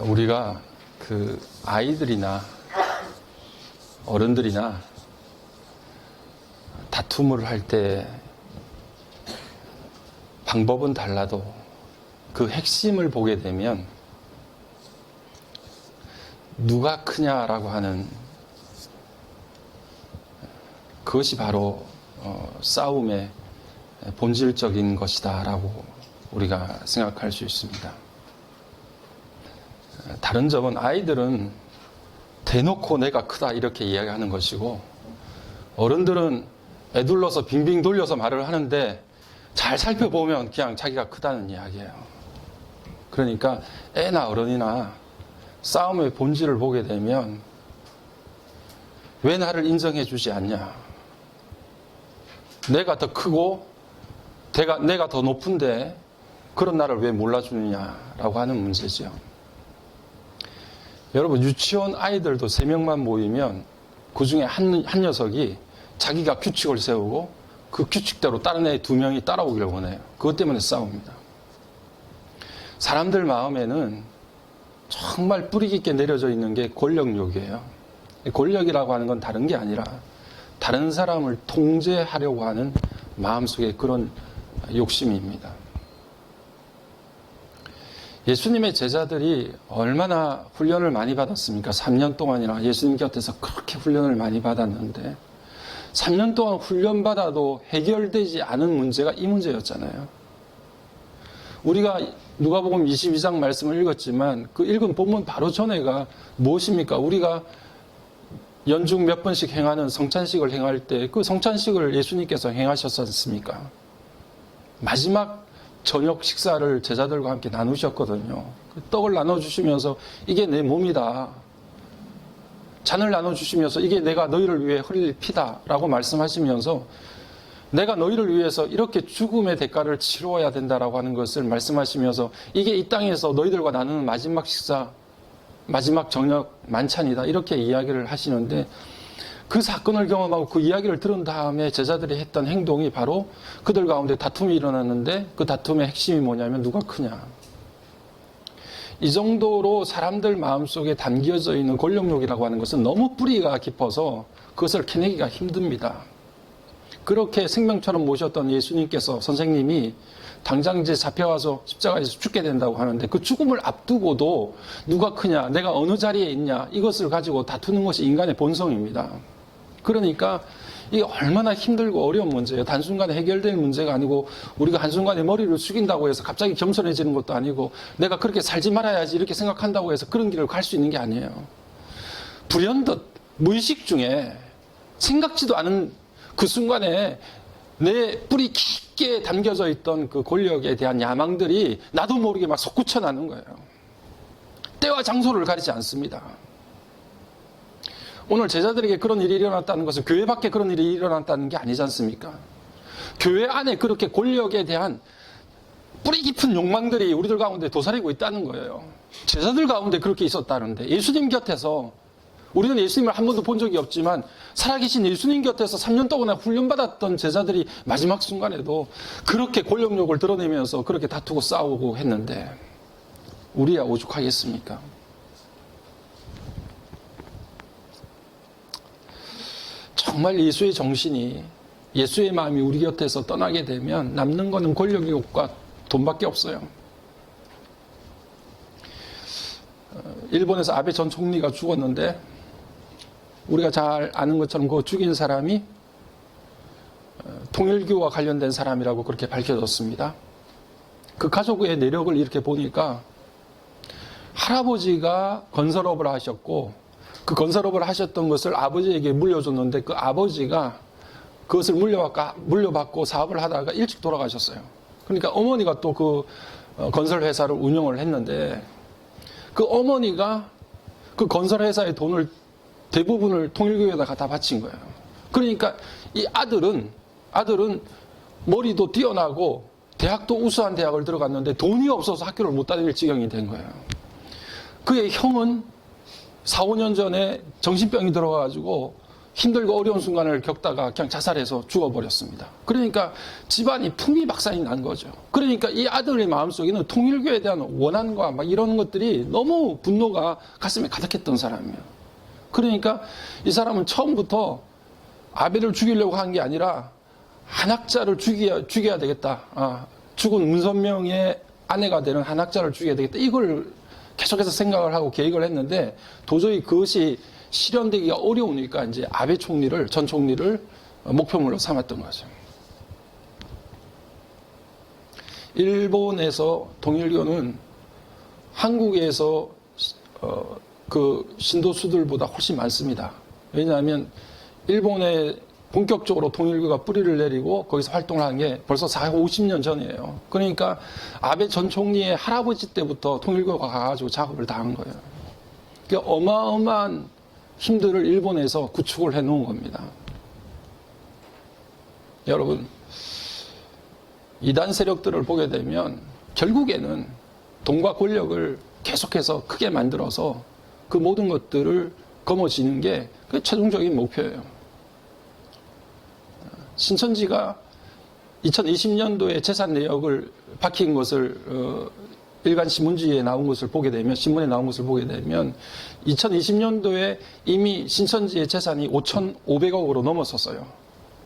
우리가 그 아이들이나 어른들이나 다툼을 할 때 방법은 달라도 그 핵심을 보게 되면 누가 크냐라고 하는 그것이 바로 싸움의 본질적인 것이다라고 우리가 생각할 수 있습니다. 다른 점은 아이들은 대놓고 내가 크다 이렇게 이야기하는 것이고, 어른들은 애둘러서 빙빙 돌려서 말을 하는데 잘 살펴보면 그냥 자기가 크다는 이야기예요. 그러니까 애나 어른이나 싸움의 본질을 보게 되면 왜 나를 인정해 주지 않냐, 내가 더 크고 내가 더 높은데 그런 나를 왜 몰라주느냐라고 하는 문제죠. 여러분, 유치원 아이들도 3명만 모이면 그 중에 한 녀석이 자기가 규칙을 세우고 그 규칙대로 다른 애 2명이 따라오기를 원해요. 그것 때문에 싸웁니다. 사람들 마음에는 정말 뿌리 깊게 내려져 있는 게 권력욕이에요. 권력이라고 하는 건 다른 게 아니라 다른 사람을 통제하려고 하는 마음속의 그런 욕심입니다. 예수님의 제자들이 얼마나 훈련을 많이 받았습니까? 3년 동안이나 예수님 곁에서 그렇게 훈련을 많이 받았는데 3년 동안 훈련받아도 해결되지 않은 문제가 이 문제였잖아요. 우리가 누가복음 22장 말씀을 읽었지만 그 읽은 본문 바로 전에가 무엇입니까? 우리가 연중 몇 번씩 행하는 성찬식을 행할 때 그 성찬식을 예수님께서 행하셨지 않습니까? 마지막 저녁 식사를 제자들과 함께 나누셨거든요. 떡을 나눠주시면서 이게 내 몸이다. 잔을 나눠주시면서 이게 내가 너희를 위해 흘릴 피다 라고 말씀하시면서 내가 너희를 위해서 이렇게 죽음의 대가를 치루어야 된다라고 하는 것을 말씀하시면서 이게 이 땅에서 너희들과 나누는 마지막 식사, 마지막 저녁 만찬이다 이렇게 이야기를 하시는데, 그 사건을 경험하고 그 이야기를 들은 다음에 제자들이 했던 행동이 바로 그들 가운데 다툼이 일어났는데 그 다툼의 핵심이 뭐냐면 누가 크냐. 이 정도로 사람들 마음속에 담겨져 있는 권력욕이라고 하는 것은 너무 뿌리가 깊어서 그것을 캐내기가 힘듭니다. 그렇게 생명처럼 모셨던 예수님께서, 선생님이 당장 이제 잡혀와서 십자가에서 죽게 된다고 하는데 그 죽음을 앞두고도 누가 크냐, 내가 어느 자리에 있냐, 이것을 가지고 다투는 것이 인간의 본성입니다. 그러니까 이게 얼마나 힘들고 어려운 문제예요. 단순간에 해결될 문제가 아니고 우리가 한순간에 머리를 숙인다고 해서 갑자기 겸손해지는 것도 아니고 내가 그렇게 살지 말아야지 이렇게 생각한다고 해서 그런 길을 갈 수 있는 게 아니에요. 불현듯 무의식 중에 생각지도 않은 그 순간에 내 뿌리 깊게 담겨져 있던 그 권력에 대한 야망들이 나도 모르게 막 솟구쳐 나는 거예요. 때와 장소를 가리지 않습니다. 오늘 제자들에게 그런 일이 일어났다는 것은 교회 밖에 그런 일이 일어났다는 게 아니지 않습니까? 교회 안에 그렇게 권력에 대한 뿌리 깊은 욕망들이 우리들 가운데 도사리고 있다는 거예요. 제자들 가운데 그렇게 있었다는데, 예수님 곁에서, 우리는 예수님을 한 번도 본 적이 없지만 살아계신 예수님 곁에서 3년 동안 훈련받았던 제자들이 마지막 순간에도 그렇게 권력욕을 드러내면서 그렇게 다투고 싸우고 했는데 우리야 오죽하겠습니까? 정말 예수의 정신이, 예수의 마음이 우리 곁에서 떠나게 되면 남는 거는 권력욕과 돈밖에 없어요. 일본에서 아베 전 총리가 죽었는데 우리가 잘 아는 것처럼 그 죽인 사람이 통일교와 관련된 사람이라고 그렇게 밝혀졌습니다. 그 가족의 내력을 이렇게 보니까 할아버지가 건설업을 하셨고 그 건설업을 하셨던 것을 아버지에게 물려줬는데 그 아버지가 그것을 물려받고 사업을 하다가 일찍 돌아가셨어요. 그러니까 어머니가 또 그 건설회사를 운영을 했는데 그 어머니가 그 건설회사의 돈을 대부분을 통일교에다 갖다 바친 거예요. 그러니까 이 아들은 머리도 뛰어나고 대학도 우수한 대학을 들어갔는데 돈이 없어서 학교를 못 다닐 지경이 된 거예요. 그의 형은 4, 5년 전에 정신병이 들어가가지고 힘들고 어려운 순간을 겪다가 그냥 자살해서 죽어버렸습니다. 그러니까 집안이 풍비박산이 난 거죠. 그러니까 이 아들의 마음속에는 통일교에 대한 원한과 막 이런 것들이 너무 분노가 가슴에 가득했던 사람이에요. 그러니까 이 사람은 처음부터 아벨을 죽이려고 한 게 아니라 한학자를 죽여야 되겠다. 죽은 문선명의 아내가 되는 한학자를 죽여야 되겠다. 이걸 계속해서 생각을 하고 계획을 했는데 도저히 그것이 실현되기가 어려우니까 이제 아베 총리를, 전 총리를 목표물로 삼았던 거죠. 일본에서 통일교는 한국에서 그 신도수들보다 훨씬 많습니다. 왜냐하면 일본에 본격적으로 통일교가 뿌리를 내리고 거기서 활동을 한 게 벌써 50년 전이에요. 그러니까 아베 전 총리의 할아버지 때부터 통일교가 가가지고 작업을 다 한 거예요. 그러니까 어마어마한 힘들을 일본에서 구축을 해 놓은 겁니다. 여러분, 이단 세력들을 보게 되면 결국에는 돈과 권력을 계속해서 크게 만들어서 그 모든 것들을 거머쥐는 게 그 최종적인 목표예요. 신천지가 2020년도에 재산 내역을 밝힌 것을 일간 신문지에 나온 것을 보게 되면, 신문에 나온 것을 보게 되면 2020년도에 이미 신천지의 재산이 5,500억으로 넘었었어요.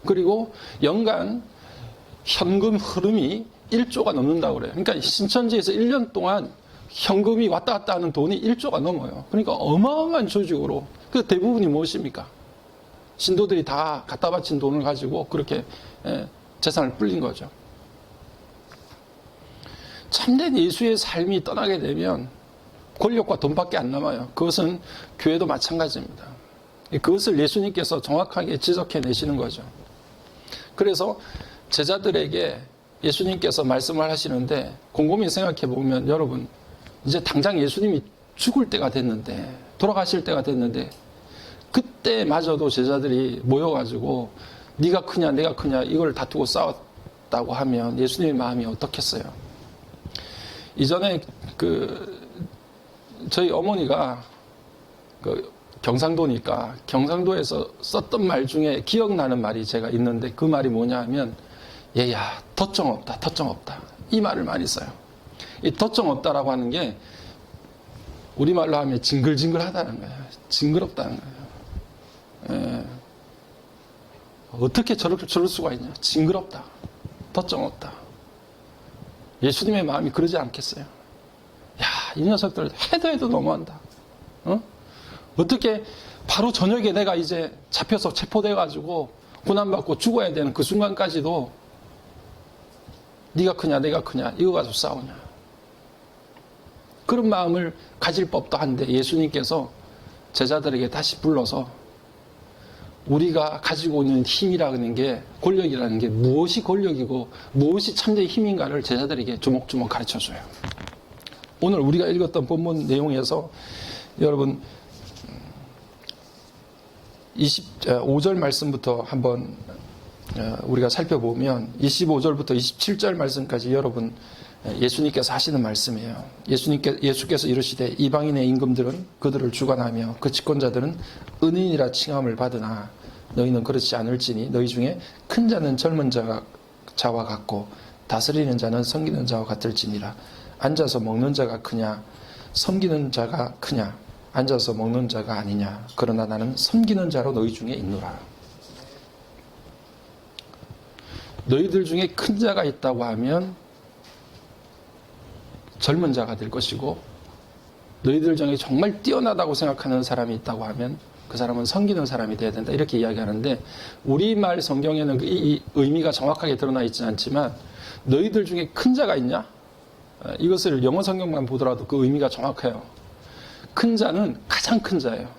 그리고 연간 현금 흐름이 1조가 넘는다고 그래요. 그러니까 신천지에서 1년 동안 현금이 왔다 갔다 하는 돈이 1조가 넘어요. 그러니까 어마어마한 조직으로, 그 대부분이 무엇입니까? 신도들이 다 갖다 바친 돈을 가지고 그렇게 재산을 불린 거죠. 참된 예수의 삶이 떠나게 되면 권력과 돈밖에 안 남아요. 그것은 교회도 마찬가지입니다. 그것을 예수님께서 정확하게 지적해내시는 거죠. 그래서 제자들에게 예수님께서 말씀을 하시는데 곰곰이 생각해 보면, 여러분, 이제 당장 예수님이 죽을 때가 됐는데, 돌아가실 때가 됐는데, 그때마저도 제자들이 모여가지고 네가 크냐 내가 크냐 이걸 다투고 싸웠다고 하면 예수님의 마음이 어떻겠어요? 이전에 저희 어머니가 경상도니까 경상도에서 썼던 말 중에 기억나는 말이 제가 있는데, 그 말이 뭐냐 하면, 얘야 덧정 없다, 덧정 없다, 이 말을 많이 써요. 이 덧정 없다라고 하는 게 우리말로 하면 징글징글하다는 거예요. 징그럽다는 거예요. 어떻게 저럴 수가 있냐, 징그럽다, 덧정 없다. 예수님의 마음이 그러지 않겠어요? 야, 이 녀석들 해도 너무한다. 어떻게 바로 저녁에 내가 이제 잡혀서 체포돼가지고 고난받고 죽어야 되는 그 순간까지도 네가 크냐 내가 크냐 이거 가지고 싸우냐. 그런 마음을 가질 법도 한데 예수님께서 제자들에게 다시 불러서 우리가 가지고 있는 힘이라는 게, 권력이라는 게 무엇이 권력이고 무엇이 참된 힘인가를 제자들에게 조목조목 가르쳐줘요. 오늘 우리가 읽었던 본문 내용에서 여러분 25절 말씀부터 한번 우리가 살펴보면 25절부터 27절 말씀까지 여러분 예수님께서 하시는 말씀이에요. 예수께서 이르시되 이방인의 임금들은 그들을 주관하며 그 집권자들은 은인이라 칭함을 받으나 너희는 그렇지 않을지니 너희 중에 큰 자는 젊은 자와 같고 다스리는 자는 섬기는 자와 같을지니라. 앉아서 먹는 자가 크냐 섬기는 자가 크냐, 앉아서 먹는 자가 아니냐. 그러나 나는 섬기는 자로 너희 중에 있노라. 너희들 중에 큰 자가 있다고 하면 젊은 자가 될 것이고, 너희들 중에 정말 뛰어나다고 생각하는 사람이 있다고 하면 그 사람은 섬기는 사람이 돼야 된다, 이렇게 이야기하는데, 우리말 성경에는 이 의미가 정확하게 드러나 있지 않지만 너희들 중에 큰 자가 있냐? 이것을 영어 성경만 보더라도 그 의미가 정확해요. 큰 자는 가장 큰 자예요.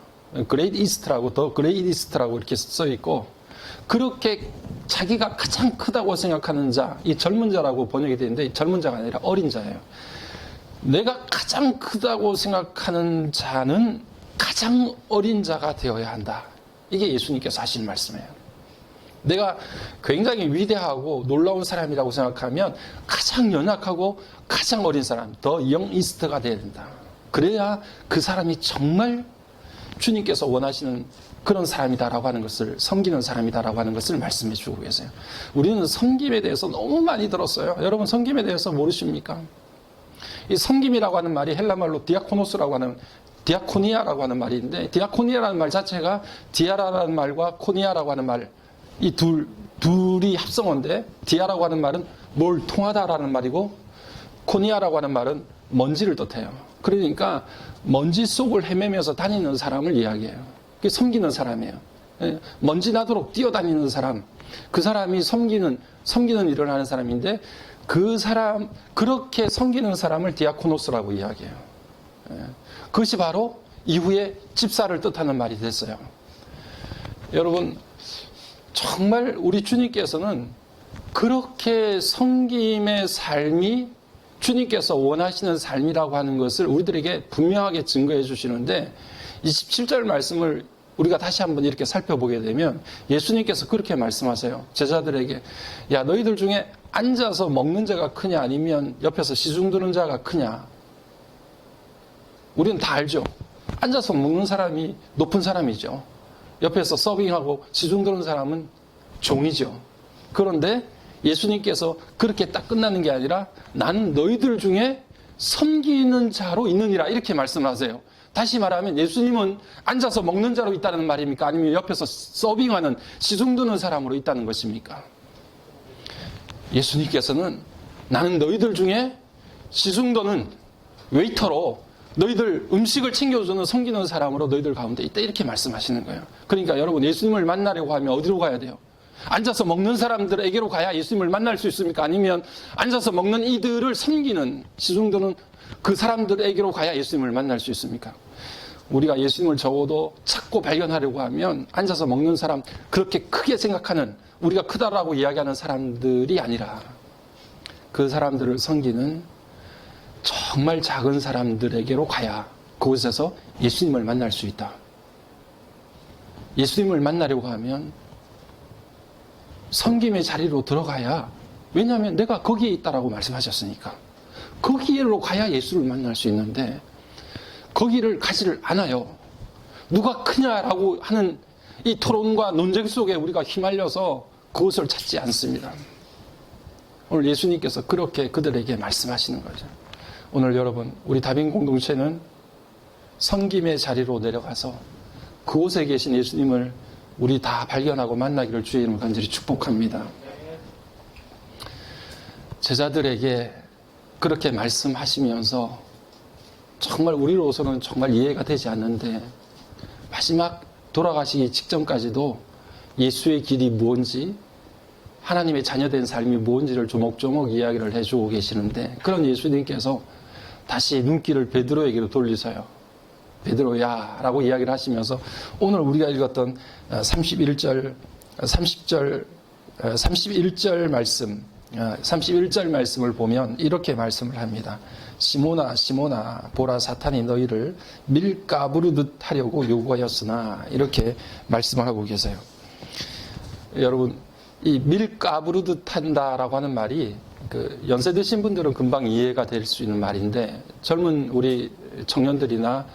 greatest라고, 더 greatest라고 이렇게 써 있고, 그렇게 자기가 가장 크다고 생각하는 자, 이 젊은 자라고 번역이 되는데 젊은 자가 아니라 어린 자예요. 내가 가장 크다고 생각하는 자는 가장 어린 자가 되어야 한다. 이게 예수님께서 하신 말씀이에요. 내가 굉장히 위대하고 놀라운 사람이라고 생각하면 가장 연약하고 가장 어린 사람, 더 영이스트가 되어야 된다. 그래야 그 사람이 정말 주님께서 원하시는 그런 사람이다라고 하는 것을, 섬기는 사람이다라고 하는 것을 말씀해 주고 계세요. 우리는 섬김에 대해서 너무 많이 들었어요. 여러분 섬김에 대해서 모르십니까? 이 섬김이라고 하는 말이 헬라말로 디아코노스라고 하는, 디아코니아라고 하는 말인데, 디아코니아라는 말 자체가 디아라라는 말과 코니아라고 하는 말, 이 둘이 합성어인데, 디아라고 하는 말은 뭘 통하다라는 말이고, 코니아라고 하는 말은 먼지를 뜻해요. 그러니까 먼지 속을 헤매면서 다니는 사람을 이야기해요. 그게 섬기는 사람이에요. 먼지 나도록 뛰어다니는 사람, 그 사람이 섬기는 일을 하는 사람인데, 그 사람, 그렇게 섬기는 사람을 디아코노스라고 이야기해요. 그것이 바로 이후에 집사를 뜻하는 말이 됐어요. 여러분, 정말 우리 주님께서는 그렇게 섬김의 삶이 주님께서 원하시는 삶이라고 하는 것을 우리들에게 분명하게 증거해 주시는데, 27절 말씀을 우리가 다시 한번 이렇게 살펴보게 되면 예수님께서 그렇게 말씀하세요. 제자들에게, 야, 너희들 중에 앉아서 먹는 자가 크냐 아니면 옆에서 시중 드는 자가 크냐? 우리는 다 알죠. 앉아서 먹는 사람이 높은 사람이죠. 옆에서 서빙하고 시중 드는 사람은 종이죠. 그런데 예수님께서 그렇게 딱 끝나는 게 아니라 나는 너희들 중에 섬기는 자로 있느니라 이렇게 말씀하세요. 다시 말하면 예수님은 앉아서 먹는 자로 있다는 말입니까? 아니면 옆에서 서빙하는 시중 드는 사람으로 있다는 것입니까? 예수님께서는 나는 너희들 중에 시중 드는 웨이터로, 너희들 음식을 챙겨주는 섬기는 사람으로 너희들 가운데 있다 이렇게 말씀하시는 거예요. 그러니까 여러분, 예수님을 만나려고 하면 어디로 가야 돼요? 앉아서 먹는 사람들에게로 가야 예수님을 만날 수 있습니까? 아니면 앉아서 먹는 이들을 섬기는, 시중 드는 그 사람들에게로 가야 예수님을 만날 수 있습니까? 우리가 예수님을 적어도 찾고 발견하려고 하면 앉아서 먹는 사람, 그렇게 크게 생각하는, 우리가 크다라고 이야기하는 사람들이 아니라 그 사람들을 섬기는 정말 작은 사람들에게로 가야 그곳에서 예수님을 만날 수 있다. 예수님을 만나려고 하면 섬김의 자리로 들어가야, 왜냐하면 내가 거기에 있다라고 말씀하셨으니까 거기로 가야 예수를 만날 수 있는데 거기를 가지를 않아요. 누가 크냐라고 하는 이 토론과 논쟁 속에 우리가 휘말려서 그것을 찾지 않습니다. 오늘 예수님께서 그렇게 그들에게 말씀하시는 거죠. 오늘 여러분, 우리 다빈 공동체는 섬김의 자리로 내려가서 그곳에 계신 예수님을 우리 다 발견하고 만나기를 주의 이름으로 간절히 축복합니다. 제자들에게 그렇게 말씀하시면서 정말 우리로서는 정말 이해가 되지 않는데, 마지막 돌아가시기 직전까지도 예수의 길이 뭔지, 하나님의 자녀된 삶이 뭔지를 조목조목 이야기를 해주고 계시는데, 그런 예수님께서 다시 눈길을 베드로에게로 돌리세요. 베드로야 라고 이야기를 하시면서 오늘 우리가 읽었던 31절 말씀, 31절 말씀을 보면 이렇게 말씀을 합니다. 시몬아 시몬아 보라 사탄이 너희를 밀가부르듯 하려고 요구하였으나, 이렇게 말씀을 하고 계세요. 여러분, 이 밀가부르듯 한다라고 하는 말이 연세 드신 분들은 금방 이해가 될 수 있는 말인데, 젊은 우리 청년들이나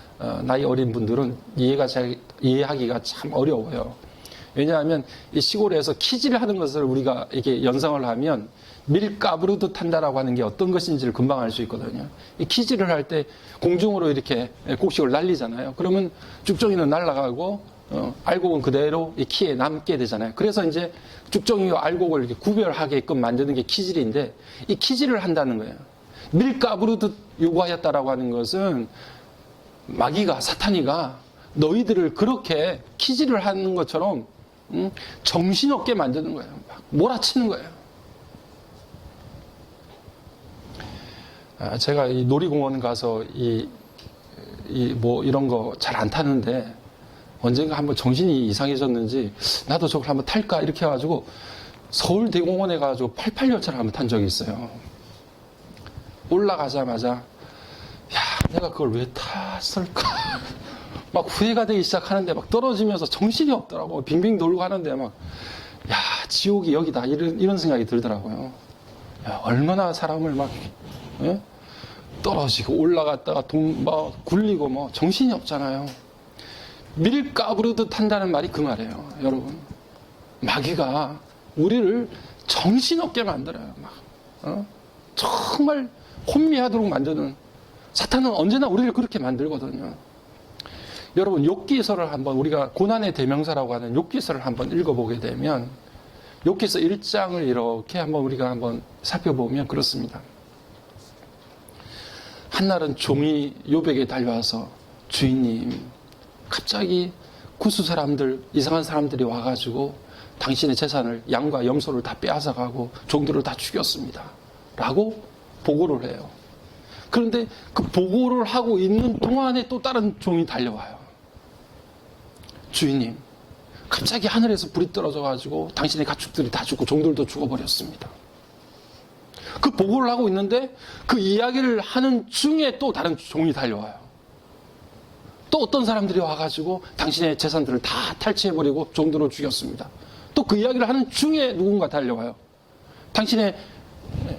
나이 어린 분들은 이해하기가 참 어려워요. 왜냐하면 이 시골에서 키질을 하는 것을 우리가 이렇게 연상을 하면 밀가부르듯 한다라고 하는 게 어떤 것인지를 금방 알 수 있거든요. 이 키질을 할 때 공중으로 이렇게 곡식을 날리잖아요. 그러면 죽정이는 날아가고 알곡은 그대로 이 키에 남게 되잖아요. 그래서 이제 죽정이와 알곡을 이렇게 구별하게끔 만드는 게 키질인데, 이 키질을 한다는 거예요. 밀가부르듯 요구하였다라고 하는 것은 마귀가, 사탄이가 너희들을 그렇게 키질을 하는 것처럼 정신없게 만드는 거예요. 막 몰아치는 거예요. 제가 이 놀이공원 가서 이런 거 잘 안 타는데, 언젠가 한번 정신이 이상해졌는지 나도 저걸 한번 탈까 이렇게 해가지고 서울대공원에 가가지고 88열차를 한번 탄 적이 있어요. 올라가자마자 야, 내가 그걸 왜 탔을까 막 후회가 되기 시작하는데, 막 떨어지면서 정신이 없더라고. 빙빙 돌고 하는데 막, 야, 지옥이 여기다 이런 생각이 들더라고요. 야, 얼마나 사람을 막 떨어지고 올라갔다가 막 굴리고 뭐 정신이 없잖아요. 밀가부르듯 한다는 말이 그 말이에요. 여러분, 마귀가 우리를 정신없게 만들어요. 정말 혼미하도록 만드는, 사탄은 언제나 우리를 그렇게 만들거든요. 여러분, 욥기서를 한번, 우리가 고난의 대명사라고 하는 욥기서를 한번 읽어보게 되면, 욥기서 1장을 이렇게 우리가 한번 살펴보면 그렇습니다. 한날은 종이 욥에게 달려와서, 주인님, 갑자기 구수 사람들, 이상한 사람들이 와가지고 당신의 재산을, 양과 염소를 다 빼앗아가고 종들을 다 죽였습니다. 라고 보고를 해요. 그런데 그 보고를 하고 있는 동안에 또 다른 종이 달려와요. 주인님, 갑자기 하늘에서 불이 떨어져가지고 당신의 가축들이 다 죽고 종들도 죽어버렸습니다. 그 보고를 하고 있는데 그 이야기를 하는 중에 또 다른 종이 달려와요. 또 어떤 사람들이 와가지고 당신의 재산들을 다 탈취해버리고 종들을 죽였습니다. 또 그 이야기를 하는 중에 누군가 달려와요. 당신의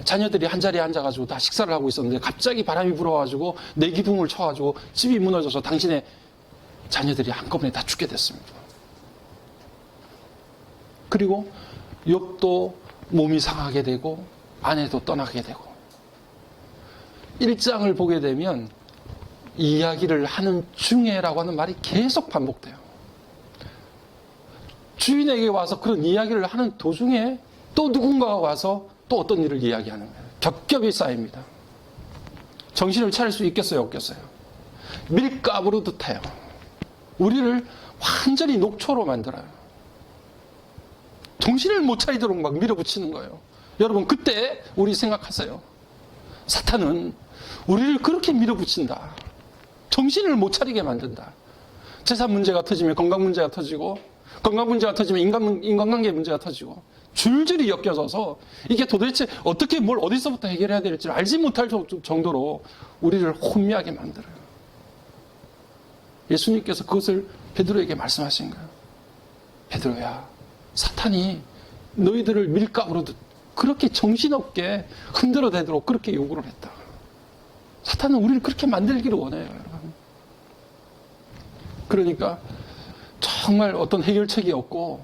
자녀들이 한자리에 앉아가지고 다 식사를 하고 있었는데 갑자기 바람이 불어가지고 내기둥을 쳐가지고 집이 무너져서 당신의 자녀들이 한꺼번에 다 죽게 됐습니다. 그리고 욥도 몸이 상하게 되고 아내도 떠나게 되고, 1장을 보게 되면 이야기를 하는 중에라고 하는 말이 계속 반복돼요. 주인에게 와서 그런 이야기를 하는 도중에 또 누군가가 와서 또 어떤 일을 이야기하는 거예요. 겹겹이 쌓입니다. 정신을 차릴 수 있겠어요, 없겠어요? 밀가부르듯 해요. 우리를 완전히 녹초로 만들어요. 정신을 못 차리도록 막 밀어붙이는 거예요. 여러분, 그때 우리 생각하세요. 사탄은 우리를 그렇게 밀어붙인다. 정신을 못 차리게 만든다. 재산 문제가 터지면 건강 문제가 터지고, 건강 문제가 터지면 인간관계 문제가 터지고, 줄줄이 엮여져서 이게 도대체 어떻게 뭘 어디서부터 해결해야 될지 알지 못할 정도로 우리를 혼미하게 만들어요. 예수님께서 그것을 베드로에게 말씀하신 거예요. 베드로야, 사탄이 너희들을 밀가부르듯 그렇게 정신없게 흔들어대도록 그렇게 요구를 했다. 사탄은 우리를 그렇게 만들기를 원해요, 여러분. 그러니까 정말 어떤 해결책이 없고,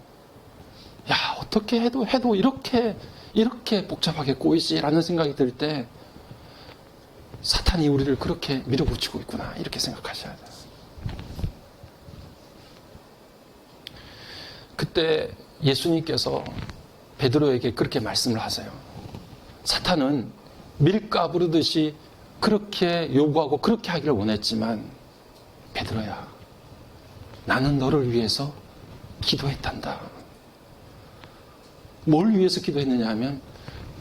야, 어떻게 해도 이렇게 복잡하게 꼬이지라는 생각이 들 때 사탄이 우리를 그렇게 밀어붙이고 있구나, 이렇게 생각하셔야 돼요. 그때 예수님께서 베드로에게 그렇게 말씀을 하세요. 사탄은 밀가부르듯이 그렇게 요구하고 그렇게 하기를 원했지만, 베드로야, 나는 너를 위해서 기도했단다. 뭘 위해서 기도했느냐 하면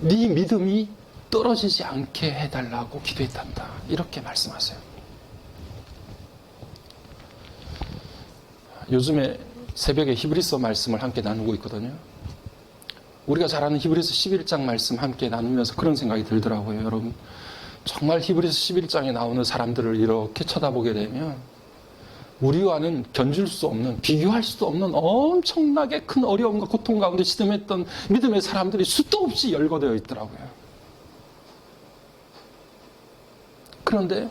네 믿음이 떨어지지 않게 해달라고 기도했단다. 이렇게 말씀하세요. 요즘에 새벽에 히브리서 말씀을 함께 나누고 있거든요. 우리가 잘 아는 히브리서 11장 말씀 함께 나누면서 그런 생각이 들더라고요. 여러분, 정말 히브리서 11장에 나오는 사람들을 이렇게 쳐다보게 되면 우리와는 견줄 수 없는, 비교할 수 없는 엄청나게 큰 어려움과 고통 가운데 시름했던 믿음의 사람들이 수도 없이 열거되어 있더라고요. 그런데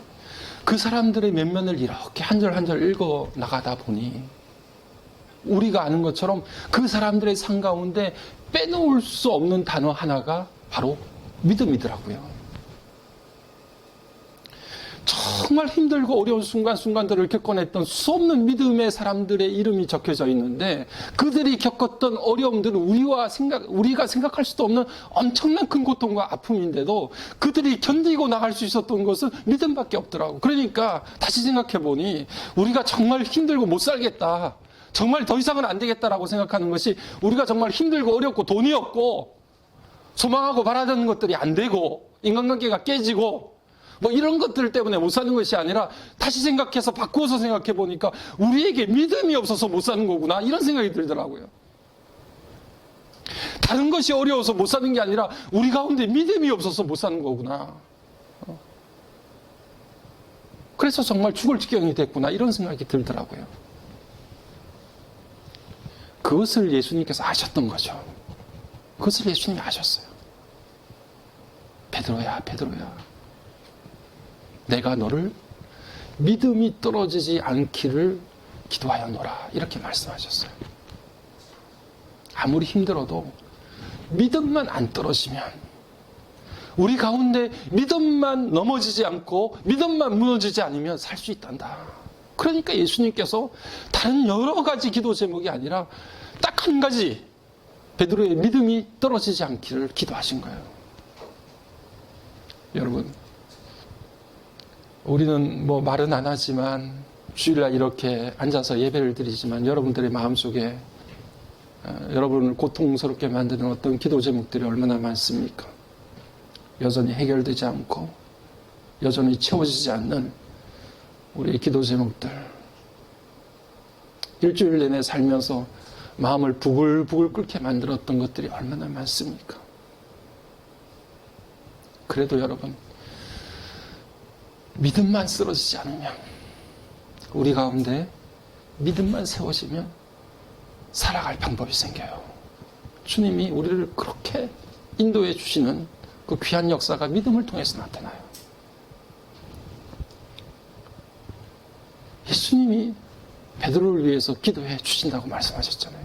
그 사람들의 면면을 이렇게 한 절 한 절 읽어 나가다 보니 우리가 아는 것처럼 그 사람들의 삶 가운데 빼놓을 수 없는 단어 하나가 바로 믿음이더라고요. 정말 힘들고 어려운 순간순간들을 겪어냈던 수없는 믿음의 사람들의 이름이 적혀져 있는데, 그들이 겪었던 어려움들은 우리가 생각할 수도 없는 엄청난 큰 고통과 아픔인데도 그들이 견디고 나갈 수 있었던 것은 믿음밖에 없더라고. 그러니까 다시 생각해보니 우리가 정말 힘들고 못 살겠다, 정말 더 이상은 안 되겠다라고 생각하는 것이, 우리가 정말 힘들고 어렵고 돈이 없고 소망하고 바라는 것들이 안 되고 인간관계가 깨지고 뭐 이런 것들 때문에 못 사는 것이 아니라, 다시 생각해서 바꾸어서 생각해 보니까 우리에게 믿음이 없어서 못 사는 거구나, 이런 생각이 들더라고요. 다른 것이 어려워서 못 사는 게 아니라 우리 가운데 믿음이 없어서 못 사는 거구나. 그래서 정말 죽을 지경이 됐구나, 이런 생각이 들더라고요. 그것을 예수님께서 아셨던 거죠. 그것을 예수님이 아셨어요. 베드로야, 베드로야, 내가 너를 믿음이 떨어지지 않기를 기도하여 노라. 이렇게 말씀하셨어요. 아무리 힘들어도 믿음만 안 떨어지면, 우리 가운데 믿음만 넘어지지 않고 믿음만 무너지지 않으면 살 수 있단다. 그러니까 예수님께서 다른 여러 가지 기도 제목이 아니라 딱 한 가지, 베드로의 믿음이 떨어지지 않기를 기도하신 거예요. 여러분, 우리는 뭐 말은 안 하지만 주일날 이렇게 앉아서 예배를 드리지만 여러분들의 마음속에 여러분을 고통스럽게 만드는 어떤 기도 제목들이 얼마나 많습니까? 여전히 해결되지 않고 여전히 채워지지 않는 우리의 기도 제목들. 일주일 내내 살면서 마음을 부글부글 끓게 만들었던 것들이 얼마나 많습니까? 그래도 여러분, 믿음만 쓰러지지 않으면, 우리 가운데 믿음만 세워지면 살아갈 방법이 생겨요. 주님이 우리를 그렇게 인도해 주시는 그 귀한 역사가 믿음을 통해서 나타나요. 예수님이 베드로를 위해서 기도해 주신다고 말씀하셨잖아요.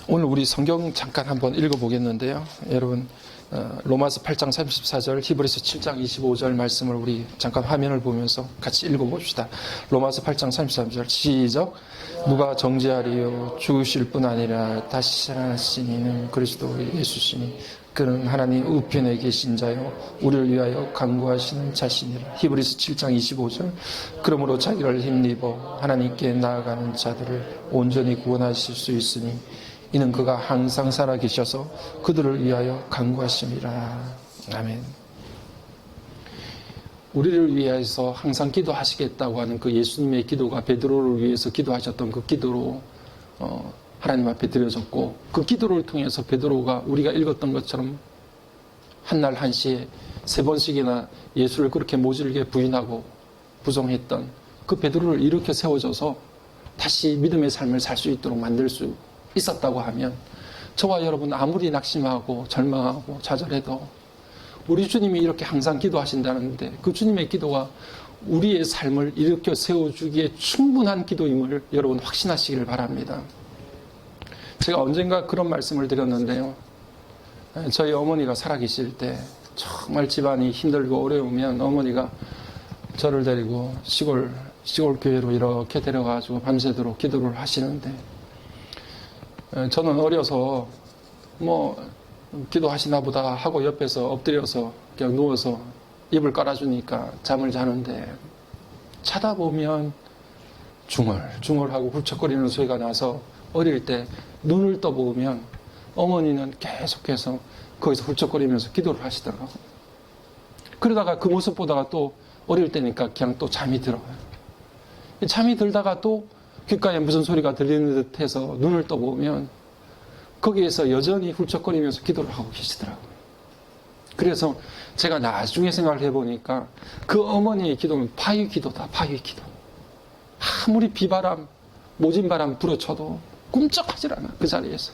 오늘 우리 성경 잠깐 한번 읽어보겠는데요. 여러분, 로마서 8장 34절, 히브리서 7장 25절 말씀을 우리 잠깐 화면을 보면서 같이 읽어봅시다. 로마서 8장 33절 시작. 누가 정죄하리요? 죽으실 뿐 아니라 다시 살아나신 이는 그리스도 예수시니 그는 하나님 우편에 계신 자요 우리를 위하여 간구하시는 자신이라. 히브리서 7장 25절. 그러므로 자기를 힘입어 하나님께 나아가는 자들을 온전히 구원하실 수 있으니 이는 그가 항상 살아계셔서 그들을 위하여 간구하심이라. 아멘. 우리를 위해서 항상 기도하시겠다고 하는 그 예수님의 기도가 베드로를 위해서 기도하셨던 그 기도로 하나님 앞에 드려졌고, 그 기도를 통해서 베드로가 우리가 읽었던 것처럼 한날 한시에 3번씩이나 예수를 그렇게 모질게 부인하고 부정했던 그 베드로를 이렇게 세워줘서 다시 믿음의 삶을 살 수 있도록 만들 수 있었다고 하면, 저와 여러분 아무리 낙심하고 절망하고 좌절해도 우리 주님이 이렇게 항상 기도하신다는데 그 주님의 기도가 우리의 삶을 일으켜 세워주기에 충분한 기도임을 여러분 확신하시기를 바랍니다. 제가 언젠가 그런 말씀을 드렸는데요. 저희 어머니가 살아계실 때 정말 집안이 힘들고 어려우면 어머니가 저를 데리고 시골 교회로 이렇게 데려가지고 밤새도록 기도를 하시는데, 저는 어려서 뭐 기도하시나 보다 하고 옆에서 엎드려서 그냥 누워서 이불 깔아주니까 잠을 자는데, 찾아보면 중얼중얼하고 훌쩍거리는 소리가 나서 어릴 때 눈을 떠보면 어머니는 계속해서 거기서 훌쩍거리면서 기도를 하시더라고요. 그러다가 그 모습 보다가 또 어릴 때니까 그냥 또 잠이 들어요. 잠이 들다가 또 귓가에 무슨 소리가 들리는 듯해서 눈을 떠보면 거기에서 여전히 훌쩍거리면서 기도를 하고 계시더라고요. 그래서 제가 나중에 생각을 해보니까 그 어머니의 기도는 바위 기도다, 바위 기도. 아무리 비바람, 모진바람 불어쳐도 꿈쩍하질 않아, 그 자리에서.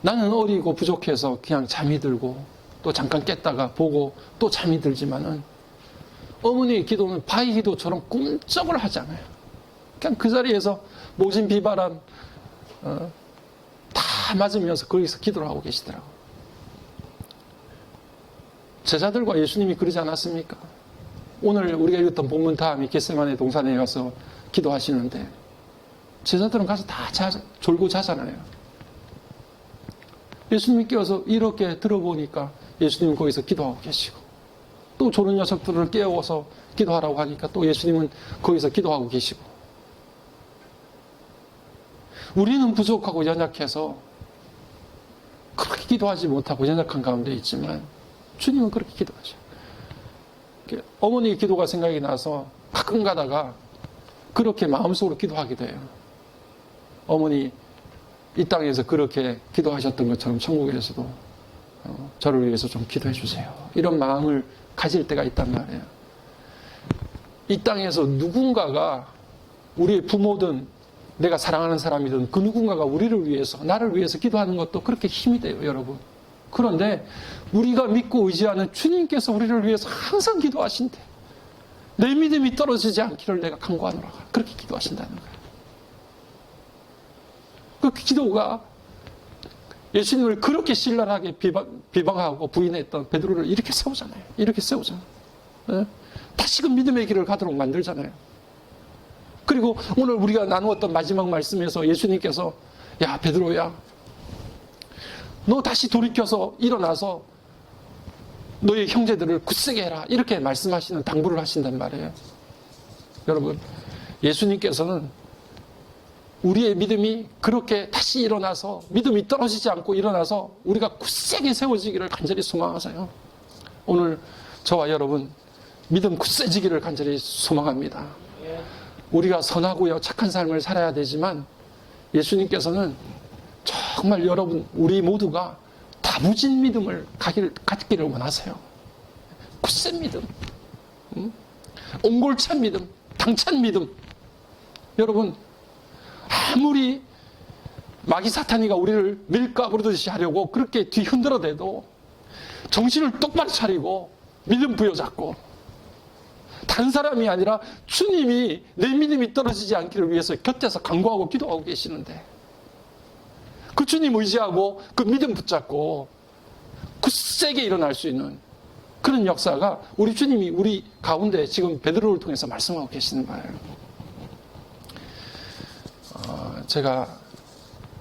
나는 어리고 부족해서 그냥 잠이 들고 또 잠깐 깼다가 보고 또 잠이 들지만은 어머니의 기도는 바위 기도처럼 꿈쩍을 하지 않아요. 그냥 그 자리에서 모진 비바람 다 맞으면서 거기서 기도를 하고 계시더라고요. 제자들과 예수님이 그러지 않았습니까? 오늘 우리가 읽었던 본문 다음에 겟세마네 동산에 가서 기도하시는데 제자들은 가서 다 졸고 자잖아요. 예수님이 깨워서 이렇게 들어보니까 예수님은 거기서 기도하고 계시고, 또 졸은 녀석들을 깨워서 기도하라고 하니까 또 예수님은 거기서 기도하고 계시고, 우리는 부족하고 연약해서 그렇게 기도하지 못하고 연약한 가운데 있지만 주님은 그렇게 기도하셔요. 어머니의 기도가 생각이 나서 가끔 가다가 그렇게 마음속으로 기도하기도 해요. 어머니 이 땅에서 그렇게 기도하셨던 것처럼 천국에서도 저를 위해서 좀 기도해 주세요. 이런 마음을 가질 때가 있단 말이에요. 이 땅에서 누군가가, 우리의 부모든 내가 사랑하는 사람이든 그 누군가가 우리를 위해서, 나를 위해서 기도하는 것도 그렇게 힘이 돼요, 여러분. 그런데 우리가 믿고 의지하는 주님께서 우리를 위해서 항상 기도하신대. 내 믿음이 떨어지지 않기를 내가 간구하노라. 그렇게 기도하신다는 거예요. 그 기도가 예수님을 그렇게 신랄하게 비방하고 부인했던 베드로를 이렇게 세우잖아요. 이렇게 세우잖아요. 네? 다시금 믿음의 길을 가도록 만들잖아요. 그리고 오늘 우리가 나누었던 마지막 말씀에서 예수님께서 야 베드로야 너 다시 돌이켜서 일어나서 너의 형제들을 굳세게 해라. 이렇게 말씀하시는 당부를 하신단 말이에요. 여러분 예수님께서는 우리의 믿음이 그렇게 다시 일어나서 믿음이 떨어지지 않고 일어나서 우리가 굳세게 세워지기를 간절히 소망하세요. 오늘 저와 여러분 믿음 굳세지기를 간절히 소망합니다. 우리가 선하고요 착한 삶을 살아야 되지만 예수님께서는 정말 여러분 우리 모두가 다부진 믿음을 갖기를 원하세요. 굳센 믿음, 옹골찬 믿음, 당찬 믿음. 여러분 아무리 마귀 사탄이가 우리를 밀가부르듯이 하려고 그렇게 뒤흔들어대도 정신을 똑바로 차리고 믿음 부여잡고 다른 사람이 아니라 주님이 내 믿음이 떨어지지 않기를 위해서 곁에서 간구하고 기도하고 계시는데 그 주님 의지하고 그 믿음 붙잡고 굳세게 일어날 수 있는 그런 역사가 우리 주님이 우리 가운데 지금 베드로를 통해서 말씀하고 계시는 거예요. 제가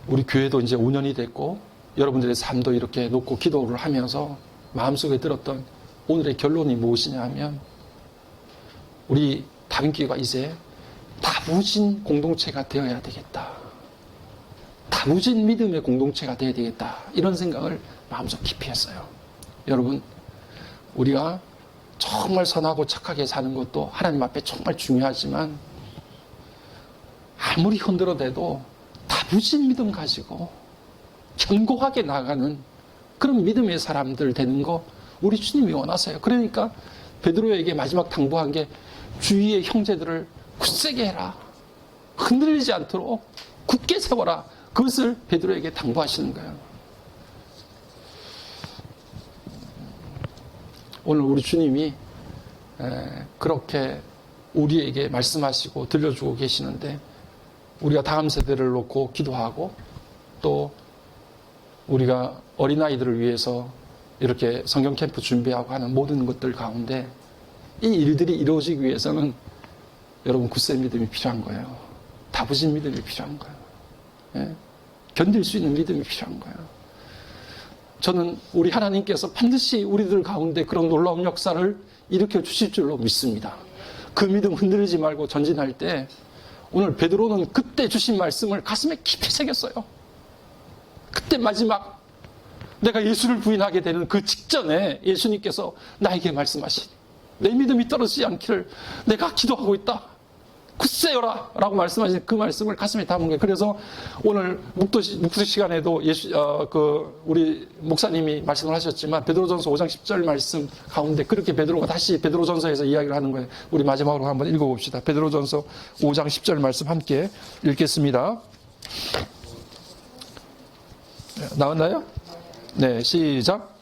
우리 교회도 이제 5년이 됐고 여러분들의 삶도 이렇게 놓고 기도를 하면서 마음속에 들었던 오늘의 결론이 무엇이냐 하면 우리 다민교회가 이제 다부진 공동체가 되어야 되겠다. 다부진 믿음의 공동체가 되어야 되겠다. 이런 생각을 마음속 깊이 했어요. 여러분 우리가 정말 선하고 착하게 사는 것도 하나님 앞에 정말 중요하지만 아무리 흔들어대도 다부진 믿음 가지고 견고하게 나가는 그런 믿음의 사람들 되는 거 우리 주님이 원하세요. 그러니까 베드로에게 마지막 당부한 게 주위의 형제들을 굳세게 해라. 흔들리지 않도록 굳게 세워라. 그것을 베드로에게 당부하시는 거예요. 오늘 우리 주님이 그렇게 우리에게 말씀하시고 들려주고 계시는데 우리가 다음 세대를 놓고 기도하고 또 우리가 어린아이들을 위해서 이렇게 성경 캠프 준비하고 하는 모든 것들 가운데 이 일들이 이루어지기 위해서는 여러분 굳센 믿음이 필요한 거예요. 다부진 믿음이 필요한 거예요. 예? 견딜 수 있는 믿음이 필요한 거예요. 저는 우리 하나님께서 반드시 우리들 가운데 그런 놀라운 역사를 일으켜 주실 줄로 믿습니다. 그 믿음 흔들리지 말고 전진할 때 오늘 베드로는 그때 주신 말씀을 가슴에 깊이 새겼어요. 그때 마지막 내가 예수를 부인하게 되는 그 직전에 예수님께서 나에게 말씀하신 내 믿음이 떨어지지 않기를 내가 기도하고 있다. 굳세여라 라고 말씀하신 그 말씀을 가슴에 담은 거예요. 그래서 오늘 묵도 시간에도 우리 목사님이 말씀을 하셨지만 베드로전서 5장 10절 말씀 가운데 그렇게 베드로가 다시 베드로전서에서 이야기를 하는 거예요. 우리 마지막으로 한번 읽어봅시다. 베드로전서 5장 10절 말씀 함께 읽겠습니다. 나왔나요? 네, 시작.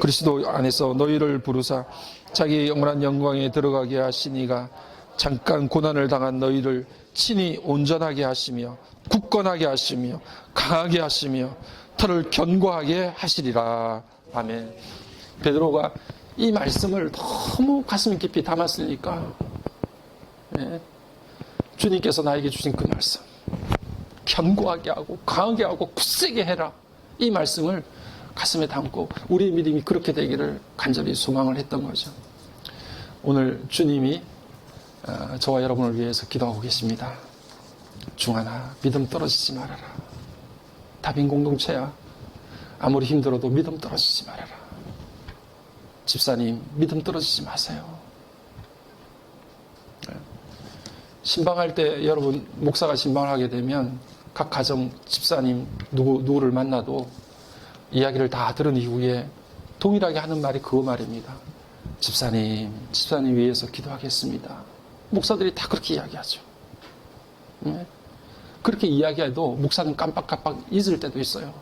그리스도 안에서 너희를 부르사 자기 영원한 영광에 들어가게 하시니가 잠깐 고난을 당한 너희를 친히 온전하게 하시며 굳건하게 하시며 강하게 하시며 털을 견고하게 하시리라. 아멘. 베드로가 이 말씀을 너무 가슴 깊이 담았으니까 네. 주님께서 나에게 주신 그 말씀 견고하게 하고 강하게 하고 굳세게 해라. 이 말씀을 가슴에 담고 우리의 믿음이 그렇게 되기를 간절히 소망을 했던 거죠. 오늘 주님이 저와 여러분을 위해서 기도하고 계십니다. 중하나 믿음 떨어지지 말아라. 다빈 공동체야. 아무리 힘들어도 믿음 떨어지지 말아라. 집사님 믿음 떨어지지 마세요. 신방할 때 여러분 목사가 신방을 하게 되면 각 가정 집사님 누구를 만나도 이야기를 다 들은 이후에 동일하게 하는 말이 그 말입니다. 집사님 위해서 기도하겠습니다. 목사들이 다 그렇게 이야기하죠. 네? 그렇게 이야기해도 목사는 깜빡깜빡 잊을 때도 있어요.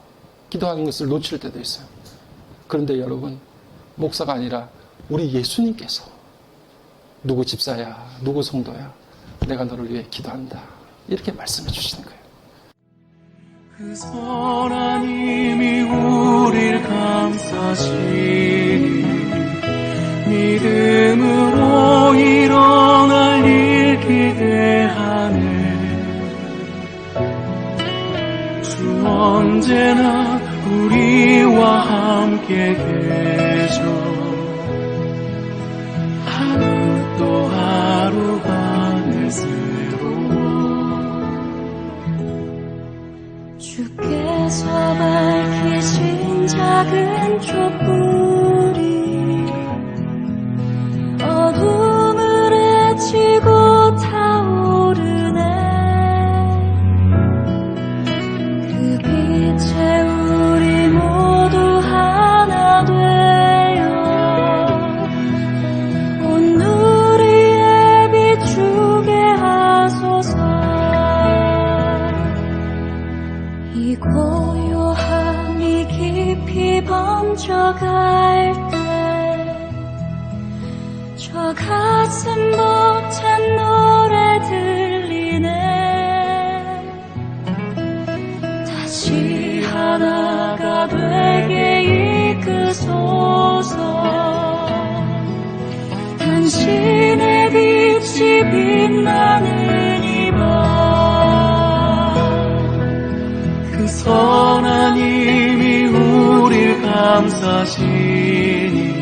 기도하는 것을 놓칠 때도 있어요. 그런데 여러분 목사가 아니라 우리 예수님께서 누구 집사야, 누구 성도야, 내가 너를 위해 기도한다. 이렇게 말씀해 주시는 거예요. 그 선한 힘이 우릴 감싸시니 믿음으로 일어날 일 기대하네. 주 언제나 우리와 함께 계셔. 하루 또 하루가 늘 새로워. 주께서 밝히신 작은 촛불이 어둠을 헤치고 타오르네. 그 빛에 우리 모두 하나 되어 온 누리에 비추게 하소서. 이 고요함이 깊이 번져갈 때 저 가슴 벅찬 노래 들리네. 다시 하나가 되게 이끄소서. 당신의 빛이 빛나는 이 밤 그 선한 힘이 우릴 감싸시니